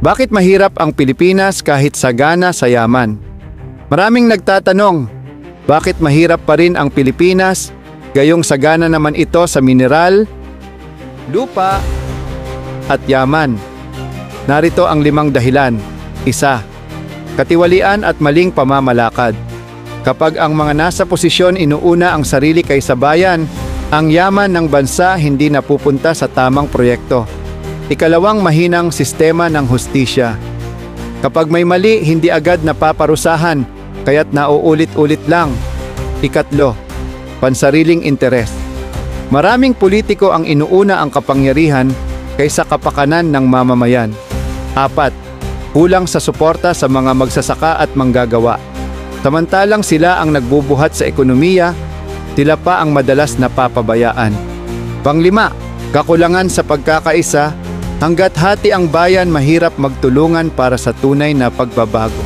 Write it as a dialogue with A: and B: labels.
A: Bakit mahirap ang Pilipinas kahit sagana sa yaman? Maraming nagtatanong, bakit mahirap pa rin ang Pilipinas, gayong sagana naman ito sa mineral, lupa, at yaman? Narito ang 5 dahilan. 1. Katiwalian at maling pamamalakad. Kapag ang mga nasa posisyon inuuna ang sarili kaysa bayan, ang yaman ng bansa hindi napupunta sa tamang proyekto. 2. Mahinang sistema ng hustisya. Kapag may mali, hindi agad napaparusahan, kaya't nauulit-ulit lang. 3. Pansariling interes. Maraming politiko ang inuuna ang kapangyarihan kaysa kapakanan ng mamamayan. 4. Kulang sa suporta sa mga magsasaka at manggagawa. Samantalang sila ang nagbubuhat sa ekonomiya, sila pa ang madalas napapabayaan. 5. Kakulangan sa pagkakaisa. Hangga't hati ang bayan, mahirap magtulungan para sa tunay na pagbabago.